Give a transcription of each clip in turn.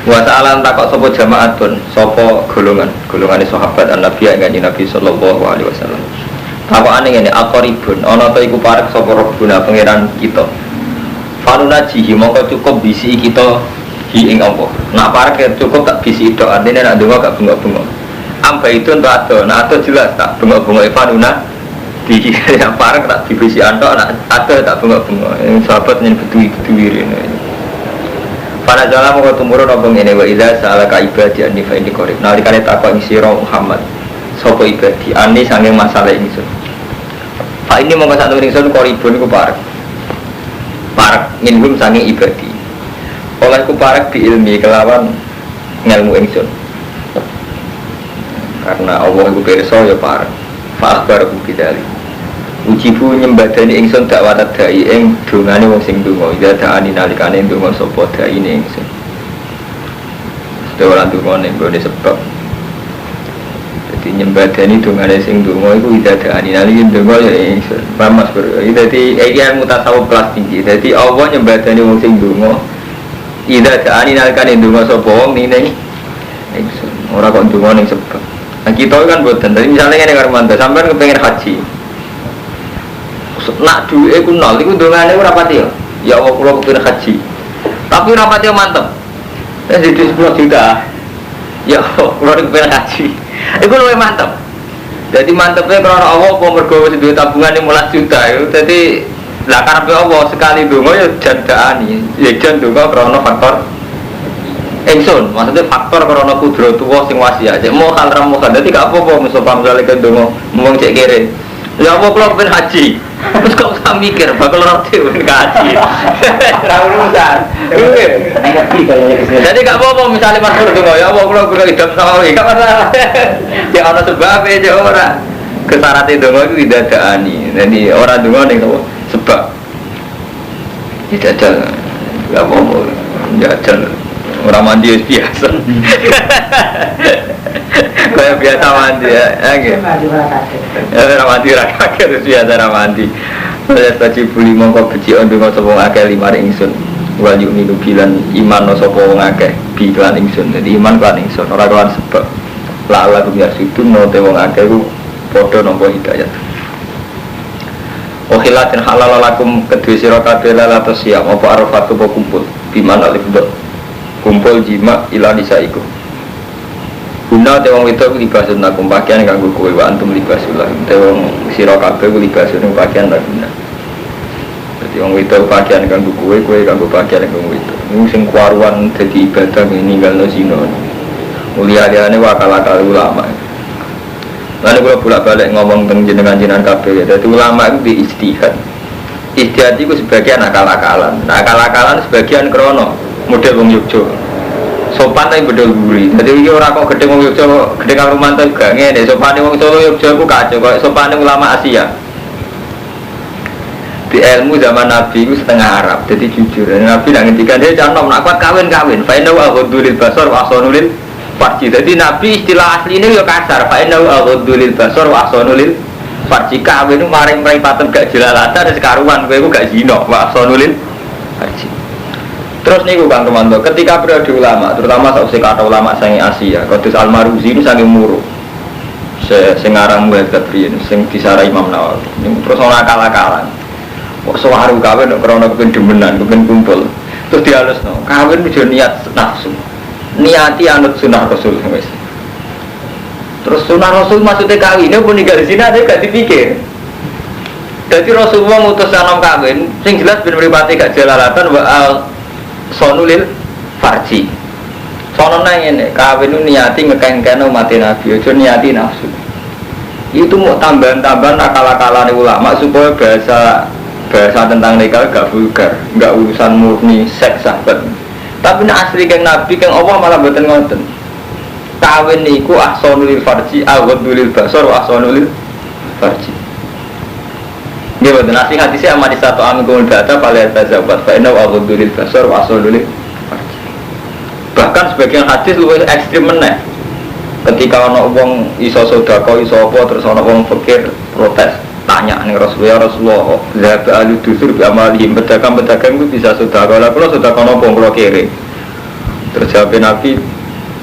Wa ta'ala takok sapa jamaatun, sapa golongane sahabat Nabi kanjeng Nabi sallallahu alaihi wasallam. Takokane ngene, aqribun ana ta iku parek sapa Rabbuna pangeran kita. Fanuna jihi mongko cukup bisi kita hi ing apa. Nak parek cukup tak bisi tok, artine nek ndonga gak bengok-bengok. Amba itu entuk ado, nak ado jelas tak bengok-bengok fanuna di yang parek tak dibisi antok, nak ado tak bengok-bengok. Sahabat nyen beduwi-beduwi rene. Pada jalan mau tumurun obong ini wa idza sa'alaka ibadi anni fa inni qarib. Nalikane takok sira Muhammad, sapa ibadi anni saking masalah ingsun. Fa ini mongko sak ingsun qaribun iku parek. Parek minhum saking ibadi. Oleh ku parek bi ilmi kelawan ngelmu ingsun. Karena Allah iku pirsa ya parek. Fa akhbaraku bidali. Ujibu nyembadani ingsun dakwah dai ing dongane wong sing donga ida daani nalikane donga sapa daine ingsun. Ora dongane nggone sebab. Dadi nyembadani dongane sing donga iku ida daani nalikane donga ya ingsun. Pamas ber. Dadi iki mutasawuf kelas tinggi. Dadi Allah nyembadani wong sing donga ida daani nalikane donga sapa wong ning ingsun. Ora kok donga ning sebab. Nah kita kan boten. Dadi misale ngene karo mantu sampean kepengin haji. Nak duwe ku nol iku dongane ora pati ya. Ya Allah kula kepengin haji. Tapi ora pati mantep. Wis di 10 juta. Ya Allah kula kepengin haji. Iku luwih mantep. Jadi mantepnya karena Allah kok mergo wis duwe tabungan 15 juta itu. Dadi lah karepe Allah sekali donga ya jandakani. Ya jan donga karena faktor ingsun. Maksudnya faktor karena kudratullah sing wasiat. Cek mau hal ramu kan. Dadi gak apa-apa misal misale ke donga mung cek kere. Ya Allah kula kepengin haji. Terus kok usah mikir bakal roti kepengin haji. Ora urusan. Jadi gak apa-apa misalnya Mas Nur donga ya Allah kula kepengin hidup sama iki gak masalah. Ya ana sebab e ya ora. Kesarate donga iku didadakani. Jadi ora donga ning sebab. Jajal. Gak apa-apa. Jajal. Orang mandi biasa. Kayak biasa mandi ya, gitu. Orang mandi rakyat biasa orang mandi. Saya tadi beli mongko beci ondong sopong akeh lima ingsun. Wali uni nubilan iman no sopong akeh bilan ingsun. Jadi iman kan ingsun. Orang kawan sebab lala biar situ no tewong akeh ku podo nompo hidayat. Wahilatin halal lakum kedua sirokabela atau siap. Apa arafatu po kumpul biman alif dot. Kumpul jima ila nisaiku. Guna tewang itu libasun nakum pakaian kanggo kowe wa antum libasulah. Tewang sira kabeh libasun pakaian la guna. Dadi wong itu pakaian kanggo kowe kanggo pakaian kanggo itu. Ini sing kuaruan dadi ibadah ninggalno zina. Mulia-liane wakal-akal ulama. Lalu kalau bolak-balik ngomong tentang jenengan-jenengan kabeh. Dadi ulama itu di ijtihad. Ijtihad itu sebagian akal-akalan. Nah akal-akalan sebagian krono model wong Yogyo sopan tapi bedol guri. Jadi iki ora kok gedhe wong Yogyo gedhe karo mantu gak ngene. Sopane wong Solo Yogyo ku kacau kok sopane ulama Asia. Di ilmu zaman Nabi itu setengah Arab. Jadi jujur Nabi nak ngendikan dia canom nak kuat kawin fa inna wa ghudulil basar wa ahsanul farji. Jadi Nabi istilah asline yo kasar fa inna wa ghudulil basar wa ahsanul farji. Kawin itu maring mripaten gak jelalatan sekaruan kowe ku gak zina wa ahsanul farji. Terus nih Kang Romanto, ketika periode ulama, terutama sausai kata ulama sangi Asia, Qudus Al-Maruzi ini sangi muru, sengarang muat kepriin, sing disara Imam Nawawi. Terus orang akal-akalan, kok sewaru kawin, karena kepen demenan, kepen kumpul. Terus dihalus no, kawin itu niat nafsu, niati anut sunnah Rasul. Terus sunnah Rasul maksudnya kawinnya pun tinggal di sini, ada gak dipikir. Jadi Rasulullah ngutus anom kawin, sing jelas ben mripate gak jalalatan wa sonulil farji. Sono nang ngene, kawin niati ngekengken umat Nabi, aja niati nafsu. Itu mau tambahan-tambahan akal-akalane ulama supaya bahasa tentang nikah gak vulgar, gak urusan murni seks sahabat. Tapi nek asli keng Nabi keng Allah malah mboten ngoten. Kawin niku ahsanul farji, aghadul basar wa ahsanul farji. Dia betul nasi hati saya amat satu amin kumul data pada tazabat fa inna aghadul basar wa ahsanul farji. Bahkan sebagian hadis lebih ekstrim meneh. Ketika ana wong iso sedekah iso apa terus ana wong fakir protes tanya ning Rasulullah la ba'alu dusur bi amalihim pedagang itu bisa sedekah lha kula sedekah napa kula kere Terus jawab Nabi,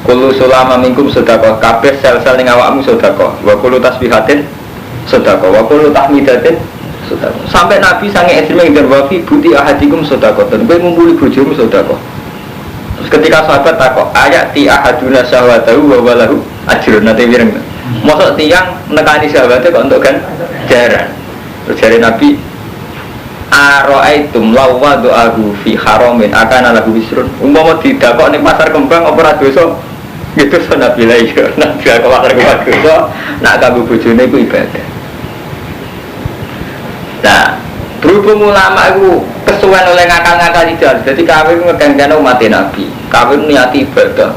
kullu sulama minkum sedekah, kabeh sel-sel ning awakmu sedekah. Wa kullu tasbihatin sedekah, wa kullu tahmidatin sedekah. Sampai Nabi sange ekstrem yang wafi buti ahadikum sedekah. Dan kowe ngumpuli bojomu sedekah. Terus ketika sahabat takok, ayat ti ahaduna syahwatahu wa walahu ajrun nate wireng. Mosok tiyang nekani syahwate kok entuk kan jaran. Terus jare Nabi, Aro'aitum lawa do'ahu fi haramin akan ala wisrun. Umpama didakok ning pasar kembang apa ora dosa? Gitu so Nabi lha iya. Nabi ke pasar kembang dosa, nak kanggo bojone iku ibadah. Nah, berhubung ulama itu kesuwen oleh ngakal-ngakal ideal. Jadi kawin ngeganggan umat Nabi. Kawin niati ibadah.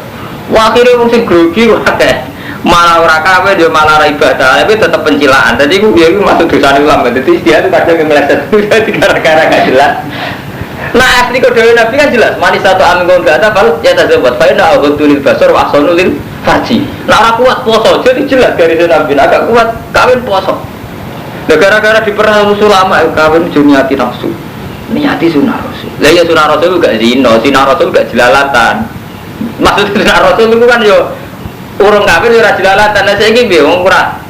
Wah, akhirnya wong sing grogi wae. Malah ora kawin dia malah ora ibadah, tapi tetap pencilaan. Jadi aku dia masuk dosa ulama. Jadi dia itu kadang meleset jadi gara-gara gak jelas. Nah asli kode Nabi kan jelas. Manis satu amin kau enggak ada, kalau ya tak sebut. Faida abdulil basar wa ahsanulil farji. Nah aku kuat poso, jadi jelas dari Nabi. Agak kuat kawin poso. Nah gara-gara diperhal ulama kawin juniati nafsu, niati sunah rasul. Lah ya sunah rasul gak zina, sunah rasul gak jelalatan. Maksud sunah rasul itu kan yo urung kawin ora jelalatan, lah saiki piye wong ora.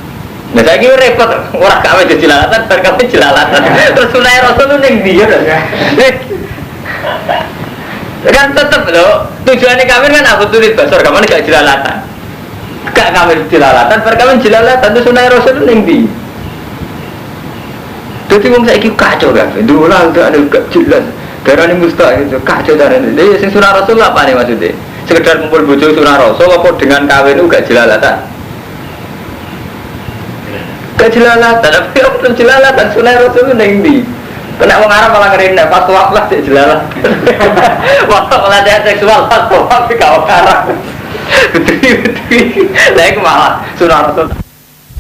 Lah saiki repot, ora kawin jelalatan, bar kawin jelalatan. Terus sunah Rasul ning ndi ya? Kan tetep lho, tujuane kawin kan aku tulis basor, kapan gak jelalatan. Gak kawin jelalatan, bar kawin jelalatan, terus sunah Rasul ning ndi? Dadi wong saiki kacau kabeh. Dolan gak ada gak jelas. Darane mustahil itu kacau darane. Lha sing sunah Rasul apa nih maksudnya? Sekedar kumpul bojo sunah Rasul apa dengan kawin itu gak jelalatan? Gak jelalatan, tapi belum jelalatan sunah Rasul itu ning ndi? Kena wong Arab malah ngerene pas waktu lah jelalatan. Waktu pelatihan seksual pas waktu kau Arab. Betul. Lah iku malah sunah Rasul.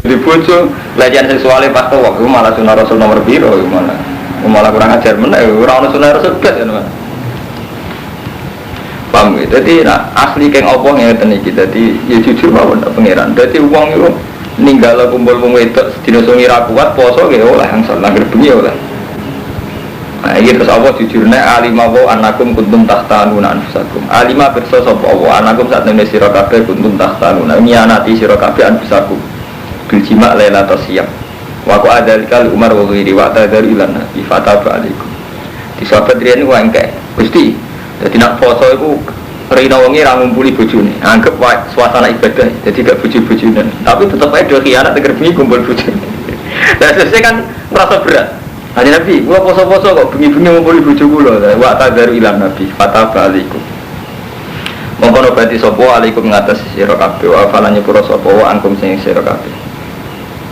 Di bojo pelatihan seksualnya pas waktu malah sunah Rasul nomor piro malah kurang ajar meneh ora ono sunah Rasul blas ya Mas. Paham ya? Jadi asli keng opo ngeten iki. Dadi ya jujur mawon pangeran. Dadi wong iku ninggal kumpul wong wedok sedina sungi ra kuat poso ge oleh angsal langgar bengi oleh. Nah iki terus apa jujurne alima wa anakum kuntum tahtanuna anfusakum. Alima pirsa sapa wa anakum sak temene sira kabeh kuntum tahtanuna nyanati sira kabeh anfusakum. Bil jima' lailatul siyam. Wa qad adalikal umar wa ghairi wa tadari lan nabi fataba alaikum. Di sahabat riyen ku engke. Gusti jadi nak poso itu rina wengi ra ngumpuli bojone. Anggap suasana ibadah, jadi gak bojo-bojone. Tapi tetep ae do khianat teger bengi kumpul bojone. Lah sesuk kan merasa berat. Hanya Nabi, gua poso-poso kok bengi-bengi ngumpuli bojo kula. Wa tadaru ilan Nabi, fataba alaikum. Mongko berarti sapa alaikum ngatas sira kabeh wa falanya pura sapa wa angkum sing sira kabeh.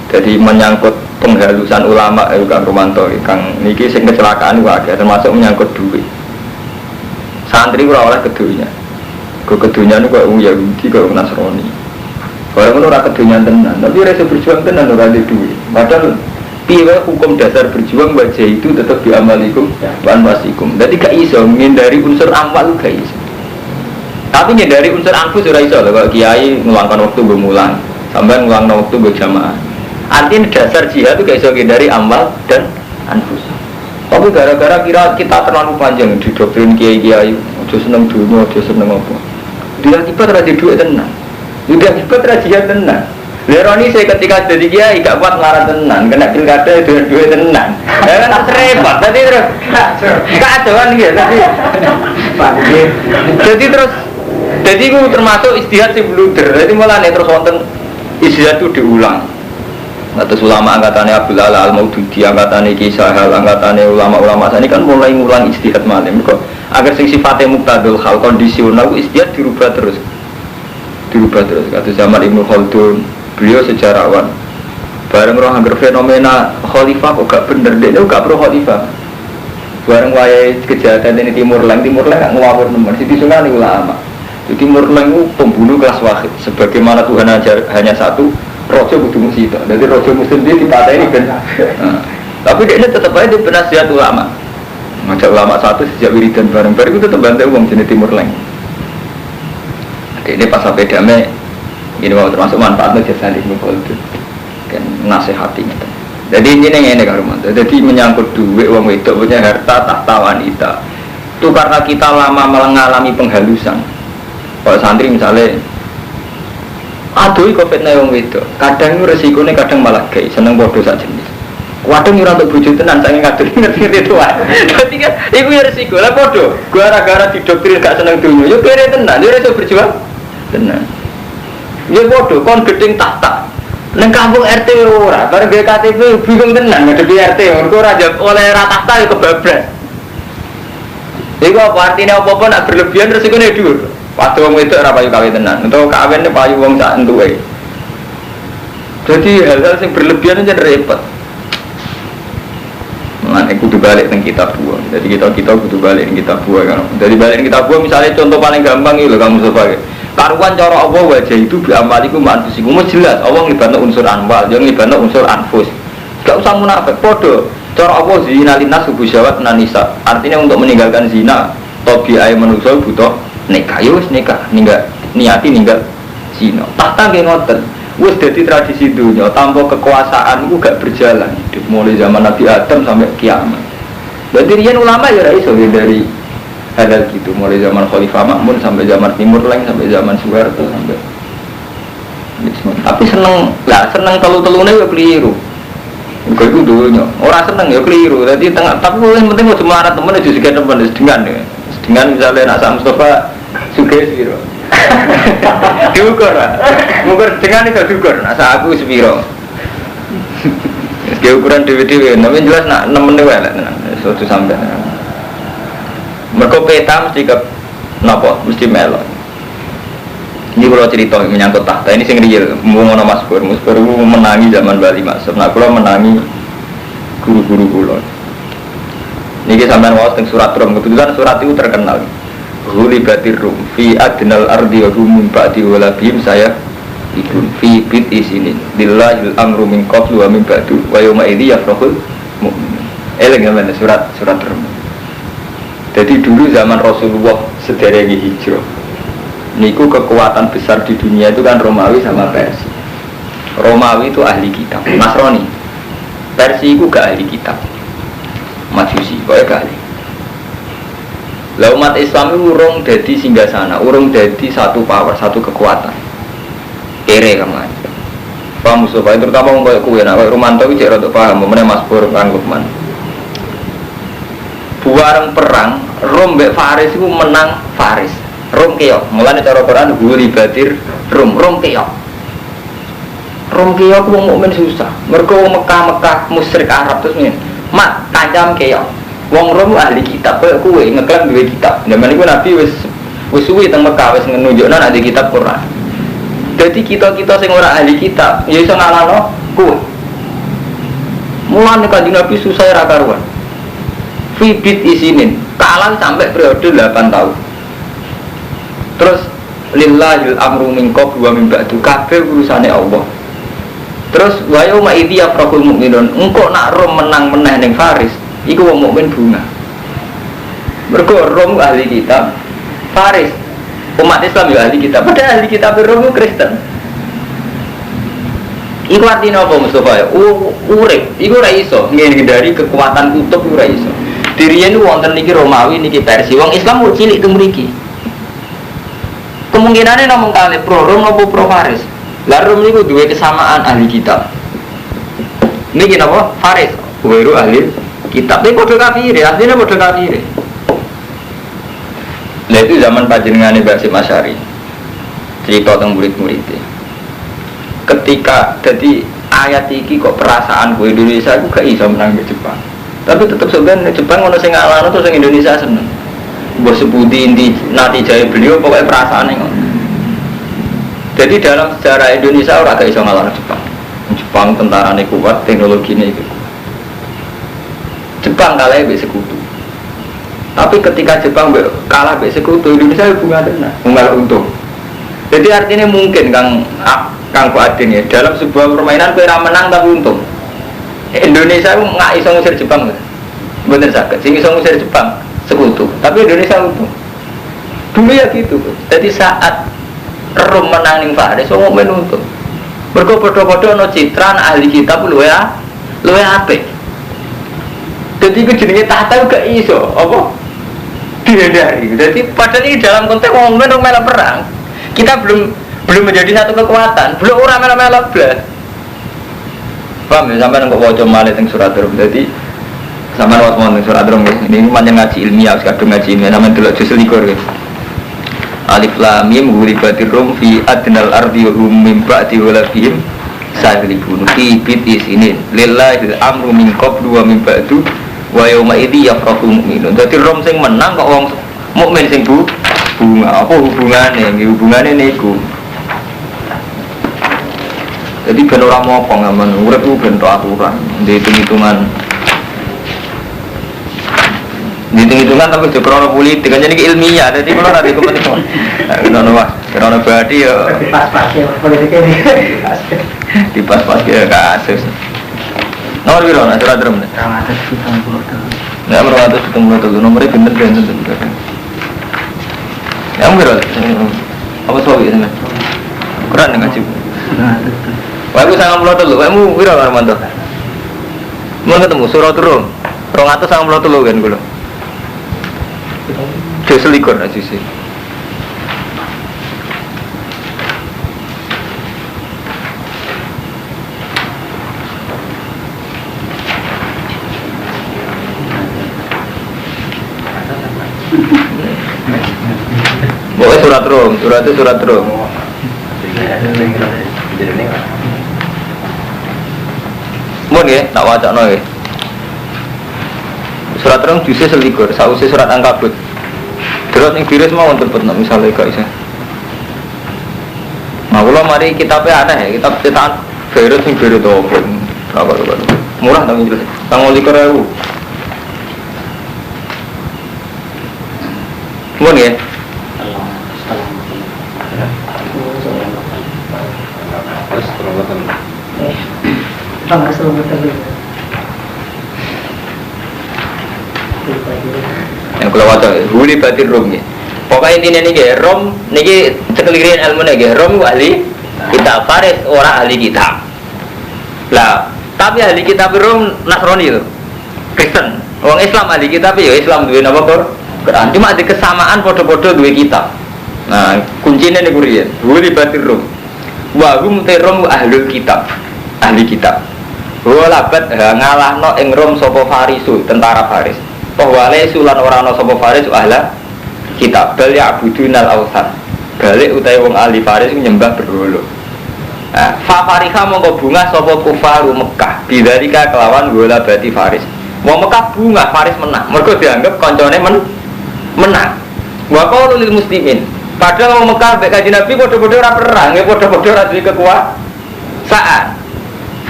Jadi menyangkut penghalusan ulama Kang Romanto, Kang niki sing kecelakaan wae termasuk menyangkut duit. Santri ora oleh kedunya. Kedunya niku kok Yahudi kok Nasrani. Kalau ngono ora kedunya tenan, tapi rasa berjuang tenan ora ada duit. Padahal piye hukum dasar berjuang wajah itu tetap diamalikum wan wasikum. Dadi gak iso menghindari unsur amal gak iso. Tapi menghindari unsur anfus ora iso lho, kalau kiai ngulangkan waktu bermulang, sampean ngulangkan waktu berjamaah. Artinya dasar jihad itu gak iso menghindari amal dan anfus. Tapi gara-gara kira kita terlalu panjang di doktrin kiai-kiai, ojo seneng dunia, ojo seneng apa. Dia akibat rajin duit tenang, dia akibat rajin tenang. Leroni saya ketika jadi kiai gak kuat ngarang tenang, kena pilkada dengan duit tenang. Ya kan repot, tadi terus kacauan gitu. Jadi terus, jadi itu termasuk istihad si blunder. Jadi malah nih terus wonten istihad itu diulang. Atas ulama angkatannya Abdul Ala Al-Maududi, angkatannya Kisah Hal, angkatannya ulama-ulama ini kan mulai ngulang istihad malam. Agar sing sifatnya muktadul hal kondisional istihad dirubah terus. Kata zaman Ibnu Khaldun, beliau sejarawan. Bareng roh anggar fenomena khalifah kok gak bener, dia gak pro khalifah. Bareng wayai kejahatan ini Timur Leng gak ngawur nemen. Siti Sunan ini ulama. Di Timur Leng itu pembunuh kelas wahid. Sebagaimana Tuhan hanya satu. Rojo kudu musita, jadi rojo muslim dia dipatahi kan. Tapi dia tetap aja di penasihat ulama. Ngajak ulama satu sejak wiridan bareng-bareng itu tetap bantai uang jenis Timur Leng. Jadi ini pas sampai damai, ini mau termasuk manfaatnya jasa di Mukul itu, kan nasihatinya. Jadi ini kan rumah. Jadi menyangkut duit uang itu punya harta tahta wanita. Itu karena kita lama mengalami penghalusan. Kalau santri misalnya aduh kok fitnah wong wedok. Kadang resikonya kadang malah gay, seneng bodoh sak jenis. Kadang ora untuk bojo tenan saking kadung ngerti itu wae. Dadi kan iku ya resiko. Lah bodoh. Gara-gara didoktrin gak seneng dunya, yo kere tenan, yo iso berjuang. Tenan. Ya bodoh kon gedeng tahta. Neng kampung RT ora, bareng gawe KTP bingung tenan ngadepi RT, mergo ora oleh ra tahta yo kebablas. Iku apa artinya apa-apa nak berlebihan resikone dhuwur. Padha wong wedok ora payu kawin tenan, utawa kawin payu wong sak entuke. Jadi hal-hal yang berlebihan aja repot. Mengenai kudu balik teng kitab buah. Jadi kita kudu balik teng kitab buah kan. Jadi balik teng kitab buah misalnya contoh paling gampang itu kamu sebagai karuan cara Allah wajah itu biamaliku ma'anfusikum jelas Allah nglibatno unsur anwal, yang nglibatno unsur anfus. Gak usah munafik podo. Cara Allah zina linas subuh syawat nanisa. Artinya untuk meninggalkan zina, tobi ay manusia butuh nikah. Ya wis nikah, niati ninggal zina. Tahta nggih ngoten. Wis dadi tradisi dunia, tanpa kekuasaan itu gak berjalan hidup mulai zaman Nabi Adam sampai kiamat. Berarti riyen ulama ya ora iso dari hal gitu, mulai zaman Khalifah Ma'mun sampai zaman Timur Leng sampai zaman Soeharto sampai. Tapi seneng telu-telune ya keliru. Gue itu dulunya, orang seneng ya keliru. Jadi tengah, tapi yang penting mau cuma arah temen itu juga temen sedengan ya. Sedengan misalnya nak Sam Mustafa Suges gitu. Diukur lah, ukur sedengan itu diukur. Nasa aku sepiro. Dia ukuran dewi-dewi, tapi jelas nak nemen dewi lah, suatu sampai. Mereka peta mesti ke, napa mesti melon. Ini kalau cerita menyangkut tahta ini sing real, mau ngono Mas Pur menangi zaman Bali Mas. Nah, kalau menangi guru-guru kula. Niki sampean waos teng surat Rum, kebetulan surat itu terkenal. Ghulibatir Rum fi adnal ardi wa hum min ba'di walabihim saya ikun fi bid isinin. Lillahil amru min qablu wa min ba'du wa yawma idzi yafrahul mu'minun. Eling sampean surat Rum. Jadi dulu zaman Rasulullah sederenge hijrah. Niku kekuatan besar di dunia itu kan Romawi sama Persia. Romawi itu ahli kitab, Nasrani. Persia itu gak ahli kitab, Majusi, kok gak ahli. Lah umat Islam itu urung jadi singgasana, urung jadi satu power, satu kekuatan. Kere kamu aja. Paham Mustafa, terutama kayak kue, nah kayak Romanto itu cek untuk paham, mana Mas Pur Kangkukman. Buareng perang, Rom mbek Faris itu menang Faris. Rom keok, mulanya cara Quran Ghulibatir Rom keok. Rom keok wong mukmin susah. Mergo Mekah musyrik Arab terus men. Mat kancam keok. Wong Rom ahli kitab koyo kowe ngeklaim duwe kitab. Zaman iku Nabi wis suwi teng Mekah wis nunjukna ada kitab Quran. Jadi kita sing ora ahli kitab ya iso ngalahno kowe. Mulane Kanjeng Nabi susah ra karuan. Fi bid isinin, kalah sampai periode 8 tahun. Terus lillahil amru min qablu wa min ba'du, kabeh urusane Allah. Terus wa yauma idzi yafrahul mu'minun, engko nak Rom menang meneh ning Faris, iku wong mukmin bunga. Mergo Rom ahli kitab, Faris umat Islam ya ahli kitab, padahal ahli kitab Rom itu Kristen. Iku artinya apa Mustafa ya? Urip, iku ora iso ngindari kekuatan kutub ora iso. Diriyen wonten niki Romawi niki Persia, wong Islam mung cilik teng mriki. Kemungkinannya namung kali pro Rom atau pro Faris. Lah Rom itu dua kesamaan ahli kitab. Ini kenapa? Faris, weru ahli kitab. Ini kode kafir, aslinya kode kafir. Lah itu zaman panjenengane Mbah Hasyim Asy'ari. Cerita tentang murid-muridnya. Ketika jadi ayat iki kok perasaan ku Indonesia aku gak iso menang di Jepang. Tapi tetap sebenarnya Jepang ono sing ngalahno terus sing Indonesia seneng. Gue sebuti inti nanti jaya beliau pokoknya perasaan yang. Jadi dalam sejarah Indonesia orang agak iso ngalah Jepang tentaranya kuat, teknologinya itu. Jepang kalah be sekutu. Tapi ketika Jepang kalah be sekutu, Indonesia bunga tenang, bunga untung. Jadi artinya mungkin Kang Fuadin ya dalam sebuah permainan kue menang tapi untung. Indonesia nggak iso ngusir Jepang, bener sakit. Sing iso ngusir Jepang sekutu, tapi Indonesia untung. Dulu ya gitu. Jadi saat Rom menang ning Faris, wong mukmin untung. Mergo padha-padha ana citran ahli kitab luwe apik. Jadi ku jenenge tahta gak iso, apa? dihindari. Jadi padahal ini dalam konteks orang melok perang, kita belum menjadi satu kekuatan, belum orang melok belas. Paham ya? Sampai nggak wajah malah tentang surat Rum. Jadi sama waktu tentang surat Rum ini macam ngaji ilmiah, kadang ngaji ilmiah. Namanya dulu justru likur gitu. Alif lam mim ghulibatir rum fi adnal ardi wa hum min ba'di walabihim saglibun fi bid'i sinin lillahi al-amru min qablu wa min ba'du wa yawma idzi yafrahu mu'minun. Dadi rom sing menang kok wong mukmin sing bunga. Apa hubungane? Hubungane niku. Jadi ben ora mopo ngamen urip ku ben aturan, hitung-hitungan. Hitung-hitungan tapi juga krono politik kan jadi ilmiah. Jadi kalau nanti kepentingan krono mas, krono berarti ya pas-pas ya politiknya di pas-pas ya kasus. Nomor biru nak surat drum nih. 270. Ya 270 nomornya bener. Yang biru apa soal ini mas? Kurang dengan cip. Wah aku sangat melotol lu, kamu biru kan mantu? Mau ketemu surat Rum, 290 kan gue. Dia selikur aja sih. Boleh surat Rum, surat Rum. Mun ya, tak wajak no ya. Surat Rum justru selikur, sausi surat Ankabut. Terus yang virus mau untuk misalnya gak bisa. Nah kalau mari kitabnya aneh ya, kitab cetakan virus yang virus itu apa murah tapi jelas. Tanggal 3.000. Mun ya. Yang kalau waca huli batir rom ya. Pokoknya intinya nih rom niki cekelirin ilmu nih rom ahli kitab Faris orang ahli kitab. Lah tapi ahli kitab rom Nasrani itu Kristen. Orang Islam ahli kitab ya Islam duwe napa Quran. Cuma ada kesamaan podo-podo duwe kitab. Nah kuncinya nih kurian huli batir rom. Wahum terom ahli kitab. Ahli kitab. Walabat ngalahno ing rom sapa Farisu tentara Faris. Wale sulan orang no sopo Faris ahla kitab bal ya abudunal awsan balik utai wong ahli Faris nyembah berhala. Nah, fa fariha mongko bunga sopo kufaru Mekah bidzalika kelawan gola bati Faris. Wong Mekah bunga Faris menang mergo dianggap koncone menang. Wa qalu lil muslimin padahal wong Mekah mek Kanjeng Nabi padha-padha ora perang ya padha-padha ora duwe kekuasaan.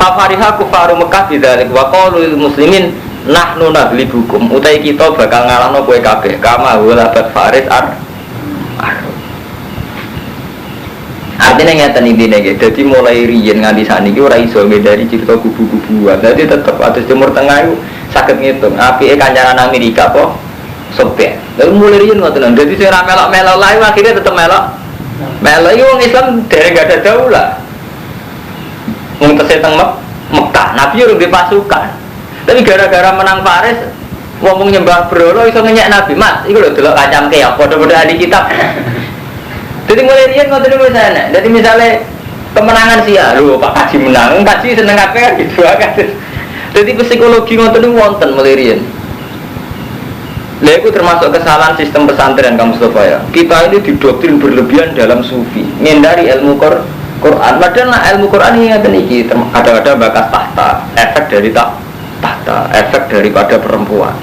Fa fariha kufaru Mekah bidzalika wa qalu lil muslimin nahnu naghlibukum utai kita bakal ngalahno kowe kabeh kama walabat Faris artinya ngeten intine nggih dadi mulai riyen nganti saniki ora iso ngedari cerita kubu-kubuan dadi tetep atus Timur Tengah iku saged ngitung apike kancaran Amerika apa Soviet lha mulai riyen ngoten dadi sing ra melok-melok lae akhirnya tetep melok iki wong Islam dereng gak ada daulah wong tesih teng Mekah Nabi urung duwe pasukan. Tapi gara-gara menang Faris, ngomong nyembah berhala iso ngenyek Nabi. Mas, iku lho delok kacam keok padha-padha ahli kitab. Jadi mulai riyen ngoten niku sana. Jadi misalnya kemenangan sih ya, lho Pak Kaji menang, Kaji seneng kabeh gitu kan. Jadi psikologi ngoten niku wonten mulai riyen. Lha iku termasuk kesalahan sistem pesantren kamu Mustafa ya. Kita ini didoktrin berlebihan dalam sufi, ngindari ilmu Quran. Padahal ilmu Quran ini ngaten iki kadang-kadang bakas tahta, efek dari tahta, efek daripada perempuan.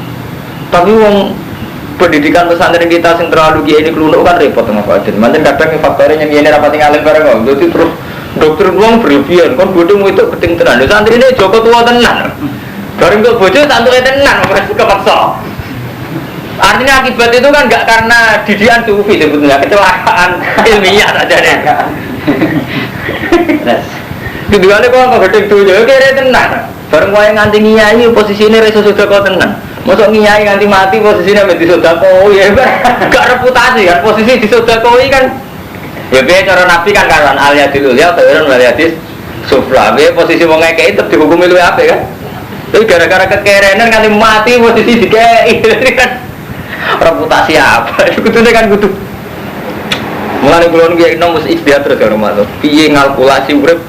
Tapi wong pendidikan pesantren kita sing terlalu kiai ini kelunuk kan repot sama Fadil. Manten kadang faktornya yang ini rapati ngalim bareng kok. Jadi terus dokter wong berlebihan, kon bodho itu penting tenan. Santri ini Joko tua tenan. Bareng kok bojo santuke tenan masih kepaksa. Artinya akibat itu kan enggak karena didikan sufi sebetulnya, kecelakaan ilmiah saja deh. Keduanya kok gedhe dunya kere tenan. Bareng wae nganti ngiyai posisine reso sedekah tenan. Mosok ngiyai nganti mati posisine mek disedekah ya gak reputasi kan posisi disedekahi kan. Ya piye cara Nabi kan karuan aliyadil ulya khairun wal hadis sufla. Piye posisi wong ngekeki tetep dihukumi luwih apik kan. Tapi gara-gara kekerenan nganti mati posisi dikei kan reputasi apa? Kudune kan kudu. Mulane kula niku nek mesti ikhtiar terus karo Mas. Piye ngalkulasi urip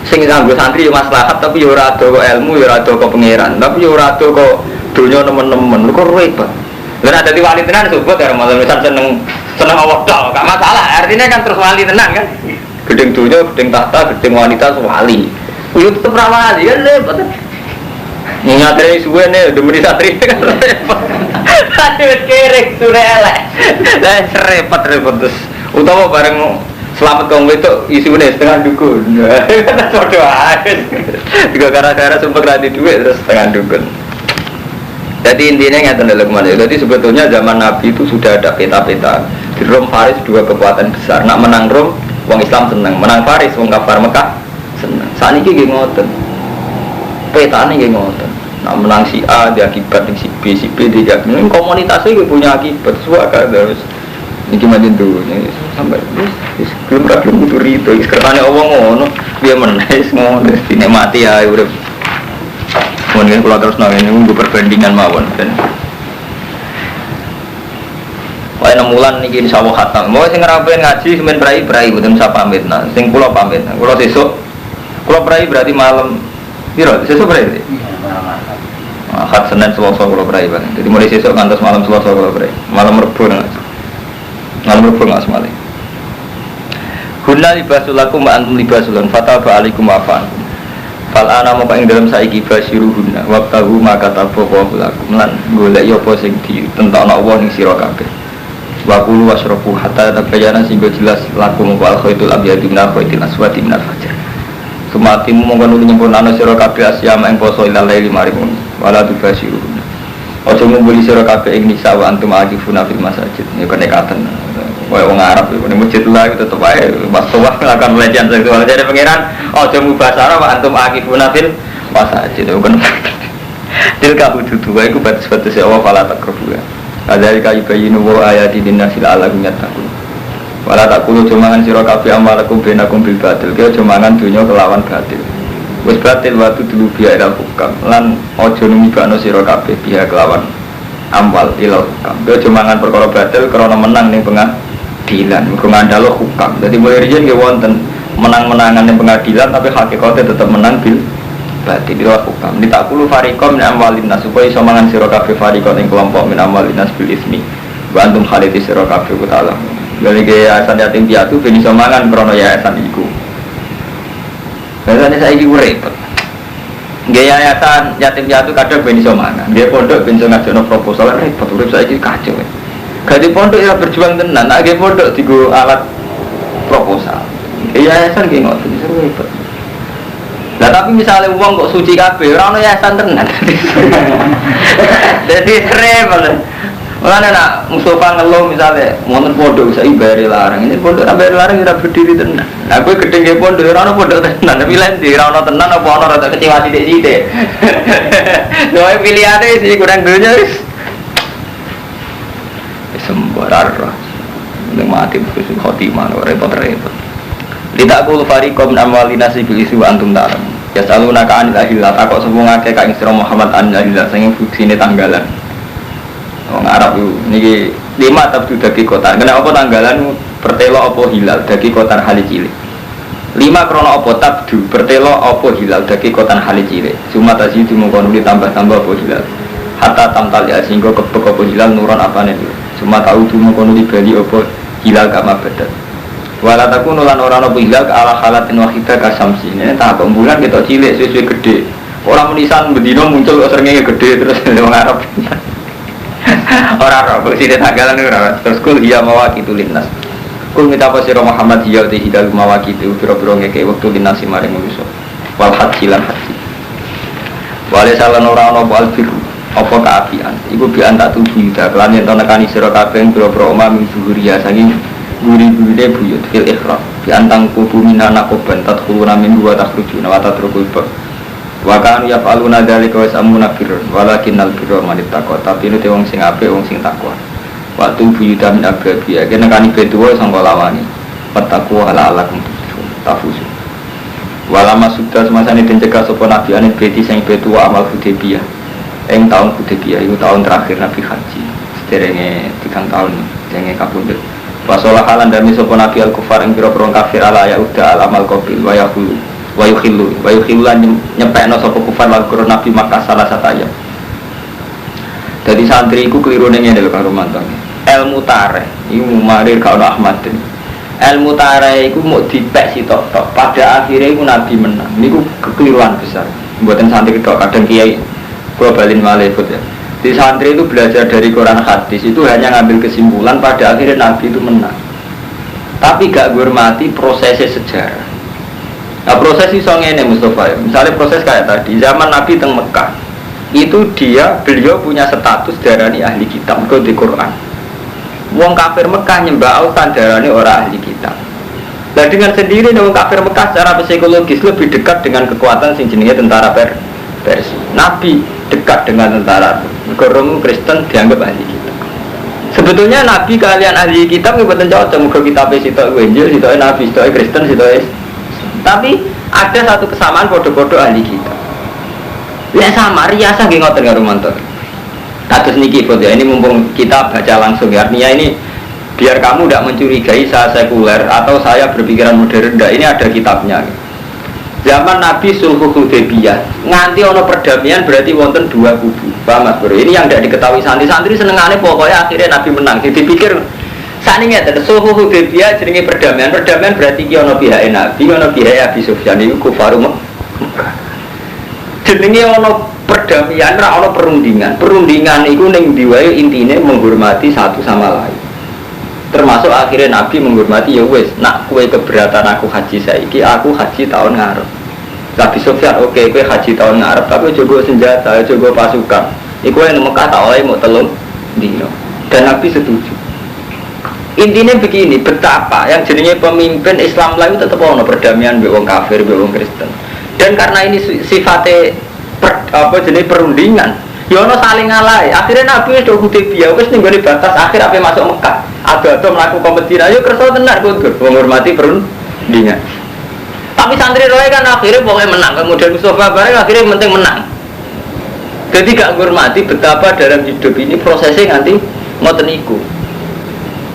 sing nganggo santri yo maslahat tapi yo ora ado kok ilmu, yo ora ado kok pangeran, tapi yo ora ado kok donya nemen-nemen. Kok repot. Lah ada di wali tenan sebut karo Mas misal seneng Allah tok, gak masalah. Artinya kan terus wali tenan kan. Gedeng donya, gedeng tahta, gedeng wanita wali. Yo tetep ra wali kan repot. Ngateri suwe nih, udah beri santri kan repot. Aduh kerek sudah elek. Lah repot terus. Utawa bareng selamat kaum itu isunya setengah dukun. Bodoh aja. Juga gara-gara sumpah rati duit terus setengah dukun. Jadi intinya nggak tanda kemana. Jadi sebetulnya zaman Nabi itu sudah ada peta-peta. Di Rom Faris dua kekuatan besar. Nak menang Rom, wong Islam seneng. Menang Faris, wong kafir Mekah seneng. Saat ini gini ngoten. Peta ini gini ngoten. Nak menang si A diakibat si B tidak. Ini komunitasnya punya akibat. Suaka terus. Ini cuma itu. Sampai belum butuh itu. Sekarang Allah ngono. Dia menaik ngono. Dinikmati ya udah. Mungkin kalau terus nongin ini gue perbandingan mawon kan. Wah 6 bulan nih insya Allah khatam. Mau sing ngerapain ngaji semen berai betul saya pamit. Nah, sing pulau pamit. Kalau sesuk, kalau berai berarti malam. Biro sesuk berai. Ahad Senin Selasa kalau berai bang. Jadi mulai sesuk kantos malam Selasa kalau berai. Malam Rebo nggak semali. Hunna libasulakum wa antum libasulan fataba alaikum afan. Fal ana moko ing dalam saiki basiruhunna waqtahu maka tabawu lakum lan golek yo apa sing ditentokno Allah ning sira kabeh. Wa qulu wasrafu hatta tabayyana sing jelas lakum wal khaitul abyad min al khaitil aswad min al fajr. Sumatimu mongko nuli nyempurnane sira kabeh asyama ing poso ilal laili marimun wala tubasiruhunna. Ojo ngumpuli sira kabeh ing nisa wa antum akifuna fil masajid. Ya kenekaten. Wah orang Arab itu di masjid lah itu tetap aja masalah melakukan pelecehan seksual jadi pangeran oh jamu bahasa Arab antum akifuna fil masajid itu kan tilka hududu itu batas-batas ya Allah fala taqrabu kadari kayu bayinu wa ayati dinnasil ala gunyatakum wala taqulu jumangan sira kabeh amalakum bainakum bil batil kaya jumangan dunya kelawan batil wis batil watu dulu biya ila hukam lan aja numibano sira kabeh biya kelawan amwal ila hukam kaya jumangan perkara batil krana menang ning pengadilan ngandalo hukam. Jadi mulai riyen nggih wonten menang-menangan ning pengadilan tapi hakikate tetep menang bil batil ila hukam. Ditakulu fariqom min amwalin nas supaya iso mangan sira kabeh fariqon ing kelompok min amwalin nas bil ismi. Wa antum khaliti sira kabeh ku ta'ala. Dari yayasan yatim piatu ben iso mangan krana yayasan iku. Biasane saiki ku repot. Nggih yayasan yatim piatu kadang ben iso mangan. Nggih pondok ben iso ngajono proposal repot urip saiki kacau. Gadi pondok ya berjuang tenan, agak pondok tiga alat proposal. Yayasan gini ngotot, seru hebat. Nah tapi misalnya uang kok suci kabeh, orang yayasan tenan. Jadi repot. Mana nak Mustafa ngeluh misalnya, wonten pondok saya bayar larang, ini pondok bayar larang tidak berdiri tenan. Nah gue gedeng ke pondok, orang pondok tenan, tapi lain di orang tenan apa orang rada kecewa tidak. Doa pilihannya sih kurang dunia. Sembarar yang mati berkusuk khotimah repot-repot tidak kulu fariqom amwalina sibil isu antum taram ya saluna ka anil ahillah takok semua ngake ka insra Muhammad anil ahillah sehingga fungsinya tanggalan orang Arab itu ini 5 tabdu dagi kota kenapa tanggalan pertelo apa hilal dagi kota hali cilik 5 krono apa tabdu pertelo apa hilal dagi kota hali cilik cuma tadi dimungkon ditambah-tambah apa hilal hatta tamtal ya sehingga kebek apa hilal nuron apa nih cuma tahu cuma kono di Bali apa hilal kama badat. Walataku nulan orang apa hilal ke ala halatin wahidah kasamsi. Ini tak bulan kita cilik sesuai gede. Orang menisan bedino muncul seringnya gede terus orang Arab. Orang Arab sini tanggalan orang terus kul iya mawaqitu linnas. Kul minta apa sira Muhammad iya te hidal mawaqitu pira-pira ngeke wektu linnas maring manusa. Wal hajilan haji. Wale salan ora ana apa albiru. Apa keapian iku bian tak tubuh ida kelan yen nekani sira kabeh boro-boro omah min zuhuria saking guri-gurine buyut fil ihram bian tang kubu minana koban tadkhuluna min wa takhrujuna wa tatrukul bab wa kan yafaluna dzalika wa samuna birrun walakinnal birra man ittaqa tapi nek wong sing apik wong sing takwa waktu buyuta min ababi ya nekani betuwa sangka lawani petakwa ala alakum tafusu walama sudah semasane den cegah sapa nabi ane beti sing betuwa amal Hudaybiyah tahun Hudaybiyah itu tahun terakhir Nabi Haji sederenge 3 tahun jenenge kabundut. Wasolah halan dami sapa nabi al-kufar ing pira-pira kafir ala ya uda al-amal qabil wa yukhillu lan nyepekno sapa kufar lan karo nabi Makkah salah sataya. Jadi santri iku kelirune ngene lho Kang Romanto. Ilmu tareh iku marir ka Ahmad. Ilmu tareh iku mau dipek sitok-tok. Pada akhirnya iku nabi menang. Niku kekeliruan besar. Mboten santri tok kadang kiai kula balin malih ya. Di santri itu belajar dari Quran hadis itu hanya ngambil kesimpulan pada akhirnya Nabi itu menang. Tapi gak menghormati prosesnya sejarah. Nah proses iso ngene Mustafa ya. Misalnya proses kayak tadi zaman Nabi teng Mekah itu beliau punya status darani ahli kitab kok di Quran. Wong kafir Mekah nyembah autan darani orang ahli kitab. Nah dengan sendiri wong kafir Mekah secara psikologis lebih dekat dengan kekuatan sing jenenge tentara Persia. Nabi dekat dengan tentara Rom Kristen dianggap ahli kitab. Sebetulnya Nabi kalian ahli kitab itu cocok muga kitab sitok Injil, sitok Nabi, sitok Kristen, sitok. Tapi ada satu kesamaan podo-podo ahli kitab. Ya sama riasa nggih ngoten karo mantor. Kados niki foto ini mumpung kita baca langsung ya. Artinya ini biar kamu tidak mencurigai saya sekuler atau saya berpikiran modern. Ini ada kitabnya. Zaman Nabi Sulhul Hudaybiyah nganti ono perdamaian berarti wonten dua kubu. Paham Mas Bro? Ini yang tidak diketahui santri-santri senengane pokoknya akhirnya Nabi menang. Jadi dipikir saat ini ada Sulhul Hudaybiyah jenenge perdamaian. Perdamaian berarti ki ono pihak Nabi, ono pihak Abi Sufyan iku kufaru Mekah. Jenenge ono perdamaian ra ono perundingan. Perundingan iku ning ndi wae intine menghormati satu sama lain. Termasuk akhirnya Nabi menghormati ya wes nak kue keberatan aku haji saiki aku haji tahun ngarep. Nabi Sufyan oke kue haji tahun ngarep tapi jogo senjata jogo pasukan iku yang Mekah tak oleh mau telung dino dan Nabi setuju. Intinya begini betapa yang jadinya pemimpin Islam lain tetap ono perdamaian be wong kafir be wong Kristen dan karena ini sifatnya jenis perundingan yono saling ngalai akhirnya Nabi itu Hudaybiyah wis ning gone batas akhir apa masuk Mekah ada melakukan kompetisi ayo kerso tenar kudu menghormati perundingan tapi santri roe kan akhirnya pokoknya menang kemudian Mustafa bareng akhirnya penting menang jadi gak menghormati betapa dalam hidup ini prosesnya nanti ngoten iku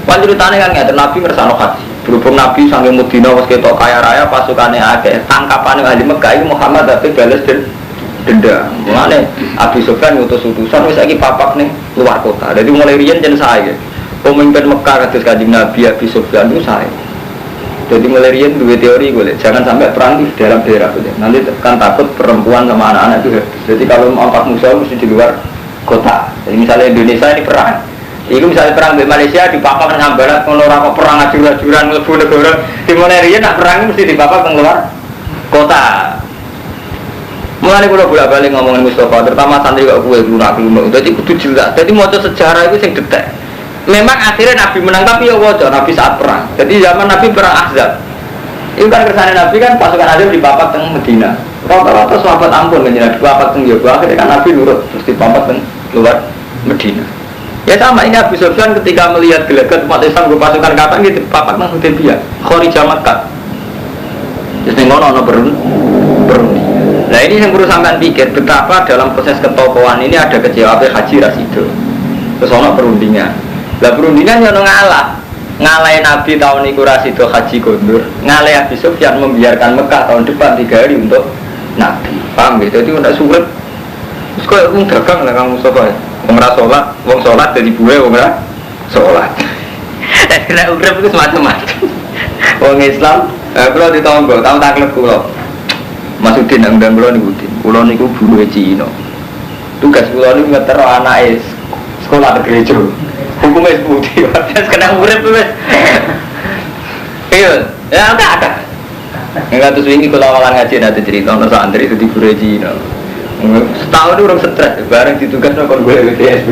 kan ceritanya kan ngeten Nabi ngersano haji berhubung Nabi sange Madinah wis ketok kaya raya pasukannya akeh tangkapane ahli Mekah iki Muhammad tapi balas denda. Mulane Abi Sufyan ngutus utusan wis saiki papak ning luar kota. Dadi mulai riyen jen sae. Pemimpin Mekah kados Kanjeng Nabi Abi Sufyan itu sae. Jadi mulai riyen duwe teori golek jangan sampai perang di dalam daerah itu. Nanti kan takut perempuan sama anak-anak itu. Jadi kalau mau empat musuh mesti di luar kota. Jadi misalnya Indonesia ini perang. Itu misalnya perang di Malaysia di papak nang barat ngono ora kok perang ajur-ajuran mlebu negara. Di mulai riyen nak perang mesti di papak nang luar kota. Mulane kula bolak-balik ngomongin Mustafa, terutama santri kok kowe lunak-lunak. Dadi kudu jelas. Dadi maca sejarah itu sing detek. Memang akhirnya Nabi menang tapi ya wajar Nabi saat perang. Jadi zaman Nabi perang Ahzab. Itu kan kersane Nabi kan pasukan Ahzab dipapat teng Madinah. Rata-rata sahabat ampun kan Nabi papat teng Yoba. Akhirnya kan Nabi nurut terus dipapat teng luar Madinah. Ya sama ini Abu Sufyan ketika melihat gelagat umat Islam ke pasukan kapan gitu papat teng Hudaybiyah. Kharija Makkah. Terus ning ono berunding. Nah ini yang perlu sampean pikir betapa dalam proses ketokohan ini ada kecewa haji rasido terus ono perundingan lah perundingan yang ngalahin Nabi tahun itu rasido haji kondur ngalahin Abi Sufyan membiarkan Mekah tahun depan 3 hari untuk Nabi paham gitu jadi tidak sulit terus kok orang dagang lah kamu Mustafa orang sholat dari buaya orang sholat dan kena urep itu semacam-macam orang Islam kalau ditonggo tahun taklep kulo Masudin yang undang kulo niku buru Cina. Tugas kulo niku ngetero anake sekolah gereja. Hukumnya seputi, terus kena urip wis. Iya, ya ada. Enggak terus wingi kulo awalan ngaji nanti cerita ono santri itu di buru Cina. Setahun orang stres, bareng ditugasno kon golek WTS.